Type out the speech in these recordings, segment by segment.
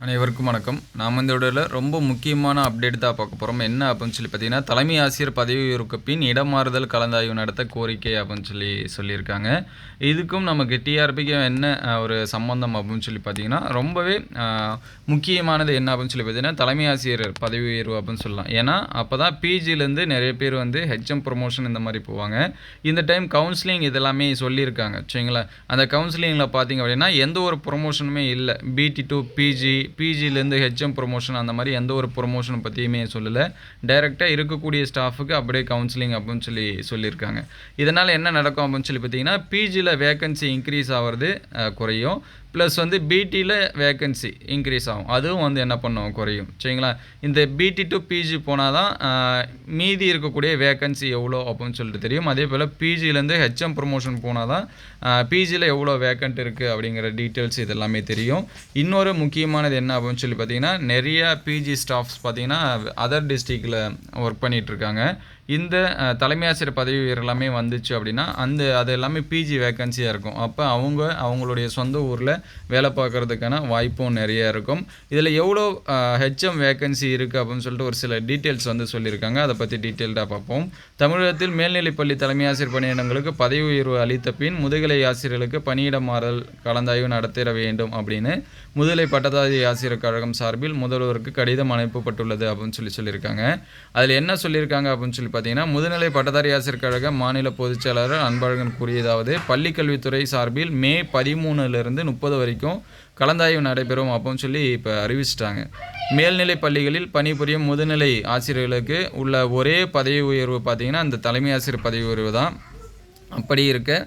அனைவருக்கும் வணக்கம். நாம் இந்த வீடியோவில் ரொம்ப முக்கியமான அப்டேட் தான் பார்க்க போகிறோம். என்ன அப்படின்னு சொல்லி பார்த்தீங்கன்னா, தலைமை ஆசிரியர் பதவி உயர்வுக்கு பின் இடமாறுதல் கலந்தாய்வு நடத்த கோரிக்கை அப்படின்னு சொல்லியிருக்காங்க. இதுக்கும் நமக்கு டிஆர்பிக்கும் என்ன ஒரு சம்பந்தம் அப்படின்னு சொல்லி பார்த்தீங்கன்னா, ரொம்பவே முக்கியமானது என்ன அப்படின்னு சொல்லி பார்த்தீங்கன்னா, தலைமை ஆசிரியர் பதவி உயர்வு அப்படின்னு சொல்லலாம். ஏன்னா அப்போ தான் பிஜிலேருந்து நிறைய பேர் வந்து ஹெச்எம் ப்ரொமோஷன் இந்த மாதிரி போவாங்க. இந்த டைம் கவுன்சிலிங் இதெல்லாமே சொல்லியிருக்காங்க சரிங்களா. அந்த கவுன்சிலிங்கில் பார்த்தீங்க அப்படின்னா எந்த ஒரு ப்ரொமோஷனுமே இல்லை. பிடி டு பிஜிலேருந்து ஹெச்எம் ப்ரொமோஷன் அந்த மாதிரி எந்த ஒரு ப்ரொமோஷனை பற்றியுமே சொல்லலை. டைரெக்டாக இருக்கக்கூடிய ஸ்டாஃபுக்கு அப்படியே கவுன்சிலிங் அப்படின்னு சொல்லியிருக்காங்க. இதனால் என்ன நடக்கும் அப்படின்னு சொல்லி பார்த்தீங்கன்னா, பிஜியில் வேக்கன்சி இன்க்ரீஸ் ஆகிறது குறையும். ப்ளஸ் வந்து பிடியில் வேக்கன்சி இன்க்ரீஸ் ஆகும். அதுவும் வந்து என்ன பண்ணும், குறையும் சரிங்களா. இந்த பிடி டு பிஜி போனால் தான் மீதி இருக்கக்கூடிய வேக்கன்சி எவ்வளோ அப்படின்னு சொல்லிட்டு தெரியும். அதே போல் பிஜிலேருந்து ஹெச்எம் ப்ரொமோஷன் போனால் தான் பிஜியில் எவ்வளோ வேக்கண்ட் இருக்குது அப்படிங்கிற டீட்டெயில்ஸ் இதெல்லாமே தெரியும். இன்னொரு முக்கியமானது என்ன அப்படின்னு சொல்லி பார்த்தீங்கன்னா, நிறைய பிஜி ஸ்டாஃப்ஸ் பார்த்தீங்கன்னா அதர் டிஸ்ட்ரிக்டில் ஒர்க் பண்ணிகிட்ருக்காங்க. இந்த தலைமை ஆசிரியர் பதவி உயர்வு எல்லாமே வந்துச்சு அப்படின்னா அது எல்லாமே பிஜி வேக்கன்சியாக இருக்கும். அப்போ அவங்களுடைய சொந்த ஊரில் வேலை பார்க்குறதுக்கான வாய்ப்பும் நிறைய இருக்கும். இதில் எவ்வளோ ஹெச்எம் வேக்கன்சி இருக்குது அப்படின்னு சொல்லிட்டு ஒரு சில டீட்டெயில்ஸ் வந்து சொல்லியிருக்காங்க. அதை பற்றி டீட்டெயில்டாக பார்ப்போம். தமிழகத்தில் மேல்நிலைப்பள்ளி தலைமை ஆசிரியர் பணியிடங்களுக்கு பதவி உயர்வு அளித்த பின் முதுகலை ஆசிரியர்களுக்கு பணியிட மாறல் கலந்தாய்வு நடத்திட வேண்டும் அப்படின்னு முதுகலை பட்டதாரி ஆசிரியர் கழகம் சார்பில் முதல்வருக்கு கடிதம் அனுப்பப்பட்டுள்ளது அப்படின்னு சொல்லியிருக்காங்க. அதில் என்ன சொல்லியிருக்காங்க அப்படின்னு சொல்லி பார்த்தீங்கன்னா, முதுநிலை பட்டதாரி ஆசிரியர் கழக மாநில பொதுச் செயலாளர் அன்பழகன் கூறியதாவது, பள்ளிக்கல்வித்துறை சார்பில் மே 13லிருந்து 30 வரைக்கும் கலந்தாய்வு நடைபெறும் அப்படின்னு சொல்லி இப்போ அறிவிச்சிட்டாங்க. மேல்நிலை பள்ளிகளில் பணிபுரியும் முதுநிலை ஆசிரியர்களுக்கு உள்ள ஒரே பதவி உயர்வு பார்த்தீங்கன்னா அந்த தலைமை ஆசிரியர் பதவி உயர்வு தான். அப்படி இருக்க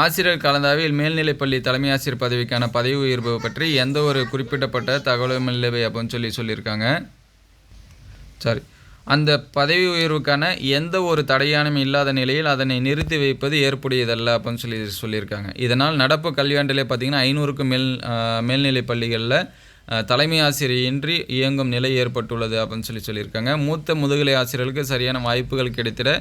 ஆசிரியர் கலந்தாய்வில் மேல்நிலைப்பள்ளி தலைமை ஆசிரியர் பதவிக்கான பதவி உயர்வு பற்றி எந்த ஒரு குறிப்பிடப்பட்ட தகவலும் இல்லை அப்படின்னு சொல்லியிருக்காங்க. சரி, அந்த பதவி உயர்வுக்கான எந்த ஒரு தடையானும் இல்லாத நிலையில் அதனை நிறுத்தி வைப்பது ஏற்புடையதல்ல அப்படின்னு சொல்லியிருக்காங்க. இதனால் நடப்பு கல்வியாண்டிலே பார்த்திங்கன்னா 500க்கும் மேல்நிலை பள்ளிகளில் தலைமை ஆசிரியர் இன்றி இயங்கும் நிலை ஏற்பட்டுள்ளது அப்படின்னு சொல்லியிருக்காங்க. மூத்த முதுகலை ஆசிரியர்களுக்கு சரியான வாய்ப்புகள் கிடைத்திட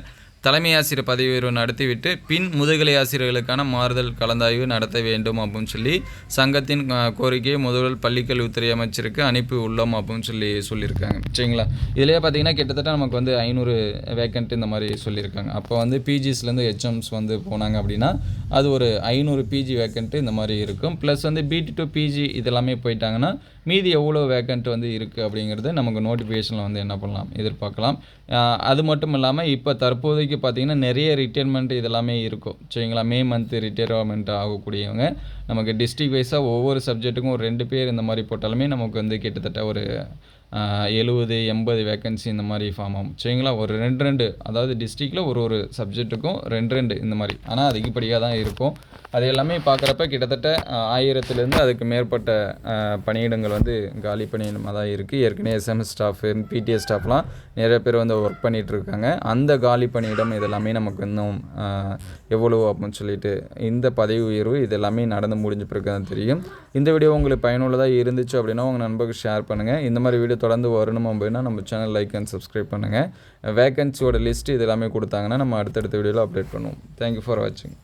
தலைமை ஆசிரியர் பதவி உயர்வு நடத்திவிட்டு பின் முதுகலை ஆசிரியர்களுக்கான மாறுதல் கலந்தாய்வு நடத்த வேண்டும் அப்படின்னு சொல்லி சங்கத்தின் கோரிக்கையை முதல்வர் பள்ளிக்கல்வித்துறை அமைச்சருக்கு அனுப்பி உள்ளோம் அப்படின்னு சொல்லியிருக்காங்க சரிங்களா. இதிலே பார்த்தீங்கன்னா கிட்டத்தட்ட நமக்கு வந்து 500 வேக்கண்ட் இந்த மாதிரி சொல்லியிருக்காங்க. அப்போ வந்து பிஜிஸ்லேருந்து ஹெச்எம்ஸ் வந்து போனாங்க அப்படின்னா அது ஒரு 500 பிஜி வேக்கண்ட்டு இந்த மாதிரி இருக்கும். ப்ளஸ் வந்து பிடி டு பிஜி இதெல்லாமே போயிட்டாங்கன்னா மீதி எவ்வளோ வேக்கண்ட் வந்து இருக்குது அப்படிங்கிறது நமக்கு நோட்டிஃபிகேஷனில் வந்து என்ன பண்ணலாம், எதிர்பார்க்கலாம். அது மட்டும் இல்லாமல் இப்போ தற்போதைக்கு பார்த்திங்கன்னா நிறைய ரிட்டையர்மெண்ட் இதெல்லாமே இருக்கும் சரிங்களா. மே மந்த்து ரிட்டையர்மெண்ட் ஆகக்கூடியவங்க நமக்கு டிஸ்ட்ரிக் வைஸாக ஒவ்வொரு சப்ஜெக்ட்டுக்கும் ஒரு 2 பேர் இந்த மாதிரி போட்டாலுமே நமக்கு வந்து கிட்டத்தட்ட ஒரு 70-80 வேக்கன்சி இந்த மாதிரி ஃபார்ம் ஆகும் சரிங்களா. ஒரு 2 அதாவது டிஸ்ட்ரிக்டில் ஒரு சப்ஜெக்ட்டுக்கும் 2 இந்த மாதிரி, ஆனால் அதிகப்படியாக தான் இருக்கும். அது எல்லாமே பார்க்குறப்ப கிட்டத்தட்ட 1000லேருந்து அதுக்கு மேற்பட்ட பணியிடங்கள் வந்து காலி பணியிடமாக தான் இருக்குது. ஏற்கனவே எஸ்எம்எஸ் ஸ்டாஃபு பிடிஎஸ் ஸ்டாஃப்லாம் நிறைய பேர் வந்து ஒர்க் பண்ணிகிட்ருக்காங்க. அந்த காலி பணியிடம் இதெல்லாமே நமக்கு இன்னும் எவ்வளோ அப்படின்னு சொல்லிட்டு இந்த பதவி உயர்வு இதெல்லாமே நடந்து முடிஞ்ச பிறகு தான் தெரியும். இந்த வீடியோ உங்களுக்கு பயனுள்ளதாக இருந்துச்சு அப்படின்னா உங்கள் நண்பர்களுக்கு ஷேர் பண்ணுங்கள். இந்த மாதிரி வீடியோ தொடர்ந்து வரணும் அப்படின்னா நம்ம சேனல் லைக் அண்ட் சப்ஸ்கிரைப் பண்ணுங்கள். வேக்கன்சியோட லிஸ்ட்டு இதெல்லாமே கொடுத்தாங்கன்னா நம்ம அடுத்தடுத்த வீடியோவில் அப்டேட் பண்ணுவோம். தேங்க்யூ ஃபார் வாட்சிங்.